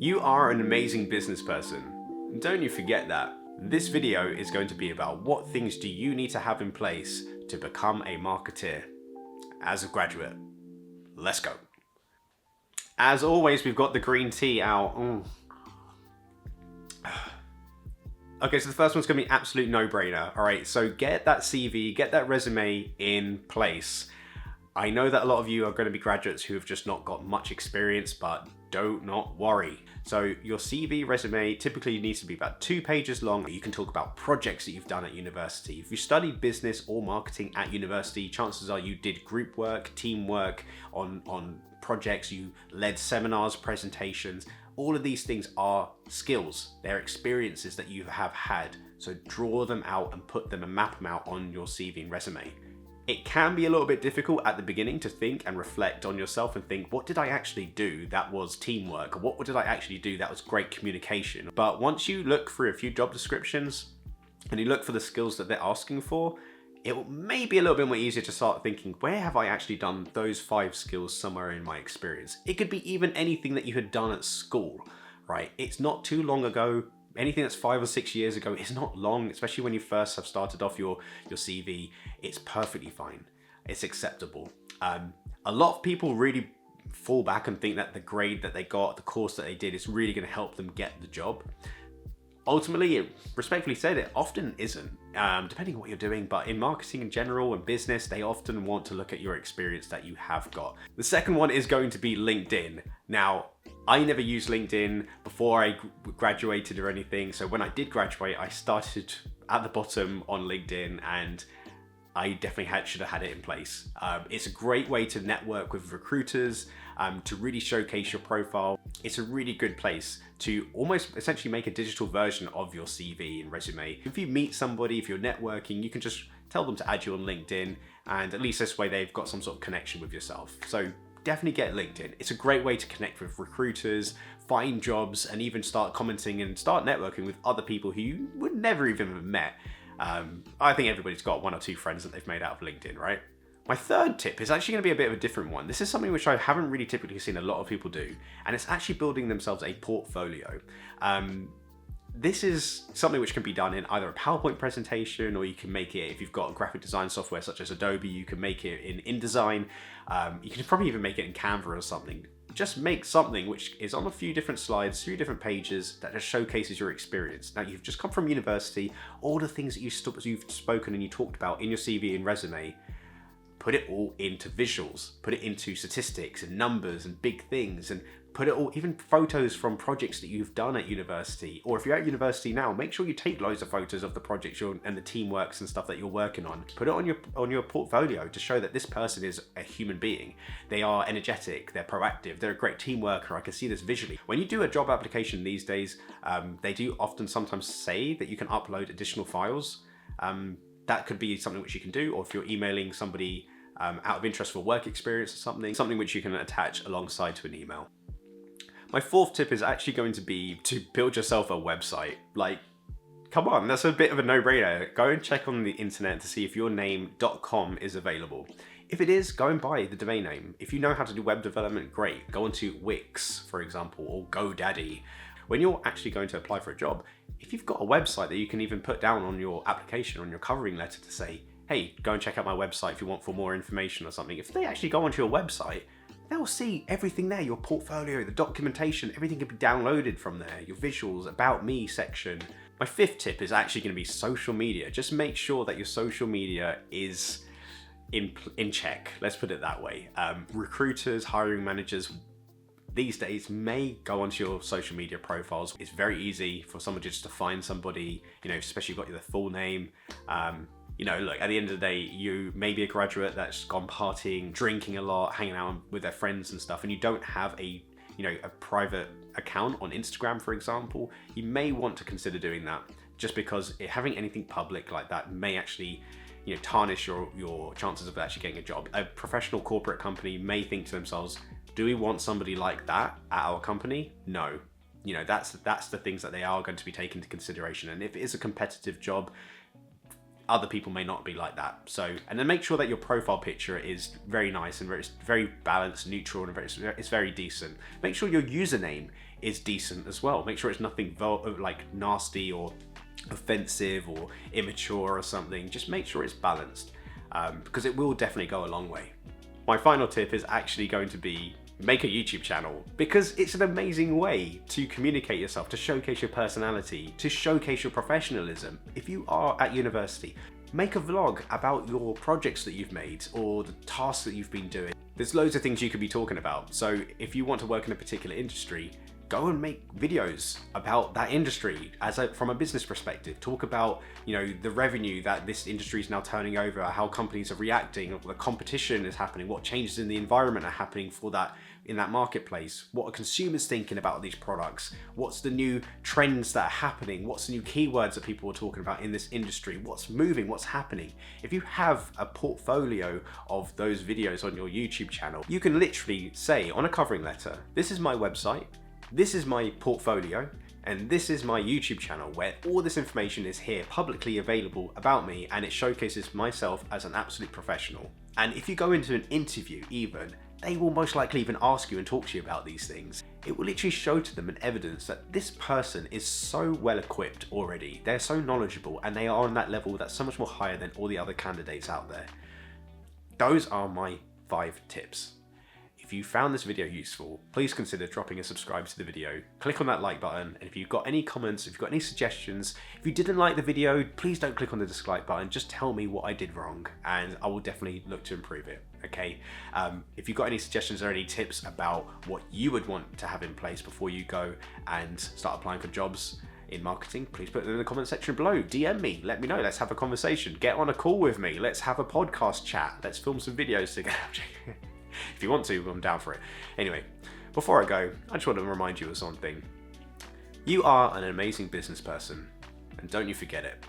You are an amazing business person. Don't you forget that. This video is going to be about what things do you need to have in place to become a marketeer as a graduate. Let's go. As always, we've got the green tea out. Okay, so the first one's gonna be absolute no-brainer. All right, so get that CV, get that resume in place. I know that a lot of you are going to be graduates who have just not got much experience, but do not worry. So your CV resume typically needs to be about 2 pages long. You can talk about projects that you've done at university. If you studied business or marketing at university, chances are you did group work, teamwork on projects, you led seminars, presentations. All of these things are skills. They're experiences that you have had. So draw them out and put them and map them out on your CV and resume. It can be a little bit difficult at the beginning to think and reflect on yourself and think, what did I actually do that was teamwork? Or what did I actually do that was great communication? But once you look through a few job descriptions and you look for the skills that they're asking for, it may be a little bit more easier to start thinking, where have I actually done those 5 skills somewhere in my experience? It could be even anything that you had done at school, right? It's not too long ago. Anything that's 5 or 6 years ago is not long, especially when you first have started off your CV. It's perfectly fine. It's acceptable. A lot of people really fall back and think that the grade that they got, the course that they did is really going to help them get the job. Ultimately, respectfully said, it often isn't, depending on what you're doing, but in marketing in general and business, they often want to look at your experience that you have got. The second one is going to be LinkedIn. Now, I never used LinkedIn before I graduated or anything. So when I did graduate, I started at the bottom on LinkedIn and I definitely should have had it in place. It's a great way to network with recruiters, to really showcase your profile. It's a really good place to almost essentially make a digital version of your CV and resume. If you meet somebody, if you're networking, you can just tell them to add you on LinkedIn, and at least this way they've got some sort of connection with yourself. So definitely get LinkedIn. It's a great way to connect with recruiters, find jobs, and even start commenting and start networking with other people who you would never even have met. I think everybody's got 1 or 2 friends that they've made out of LinkedIn, right? My third tip is actually going to be a bit of a different one. This is something which I haven't really typically seen a lot of people do, and it's actually building themselves a portfolio. This is something which can be done in either a PowerPoint presentation, or you can make it, if you've got graphic design software such as Adobe, you can make it in InDesign. You can probably even make it in Canva or something. Just make something which is on a few different slides, 3 different pages that just showcases your experience. Now, you've just come from university, all the things that you've spoken and you talked about in your CV and resume, put it all into visuals, put it into statistics and numbers and big things, and put it all, even photos from projects that you've done at university. Or if you're at university now, make sure you take loads of photos of the projects and the teamworks and stuff that you're working on. Put it on your portfolio to show that this person is a human being. They are energetic, they're proactive, they're a great team worker. I can see this visually. When you do a job application these days, they do often sometimes say that you can upload additional files. That could be something which you can do, or if you're emailing somebody out of interest for work experience or something which you can attach alongside to an email. My 4th tip is actually going to be to build yourself a website. Like, come on, that's a bit of a no-brainer. Go and check on the internet to see if your name.com is available. If it is, go and buy the domain name. If you know how to do web development, great. Go onto Wix, for example, or GoDaddy. When you're actually going to apply for a job, if you've got a website that you can even put down on your application, on your covering letter to say, hey, go and check out my website if you want for more information or something. If they actually go onto your website, they'll see everything there, your portfolio, the documentation, everything can be downloaded from there, your visuals, about me section. My 5th tip is actually going to be social media. Just make sure that your social media is in check. Let's put it that way. Recruiters, hiring managers, these days may go onto your social media profiles. It's very easy for someone just to find somebody, especially if you've got their full name. Look, at the end of the day, you may be a graduate that's gone partying, drinking a lot, hanging out with their friends and stuff, and you don't have a private account on Instagram, for example. You may want to consider doing that, just because having anything public like that may actually tarnish your chances of actually getting a job. A professional corporate company may think to themselves, do we want somebody like that at our company? No. That's the things that they are going to be taken into consideration. And if it is a competitive job, other people may not be like that. So, and then make sure that your profile picture is very nice and very balanced, neutral, and it's very decent. Make sure your username is decent as well. Make sure it's nothing like nasty or offensive or immature or something. Just make sure it's balanced, because it will definitely go a long way. My final tip is actually going to be make a YouTube channel, because it's an amazing way to communicate yourself, to showcase your personality, to showcase your professionalism. If you are at university, make a vlog about your projects that you've made or the tasks that you've been doing. There's loads of things you could be talking about. So if you want to work in a particular industry, go and make videos about that industry from a business perspective. Talk about, the revenue that this industry is now turning over, how companies are reacting, what the competition is happening, what changes in the environment are happening for that in that marketplace, what are consumers thinking about these products, what's the new trends that are happening, what's the new keywords that people are talking about in this industry, what's moving, what's happening. If you have a portfolio of those videos on your YouTube channel, you can literally say on a covering letter, this is my website, this is my portfolio, and this is my YouTube channel where all this information is here publicly available about me, and it showcases myself as an absolute professional. And if you go into an interview even, they will most likely even ask you and talk to you about these things. It will literally show to them an evidence that this person is so well equipped already, they're so knowledgeable, and they are on that level that's so much more higher than all the other candidates out there. Those are my 5 tips. If you found this video useful, please consider dropping a subscribe to the video, click on that like button, and if you've got any comments, if you've got any suggestions, if you didn't like the video, please don't click on the dislike button, just tell me what I did wrong, and I will definitely look to improve it, okay? If you've got any suggestions or any tips about what you would want to have in place before you go and start applying for jobs in marketing, please put them in the comment section below. DM me, let me know, let's have a conversation, get on a call with me, let's have a podcast chat, let's film some videos together. If you want to, I'm down for it. Anyway, before I go, I just want to remind you of something. You are an amazing business person, and don't you forget it.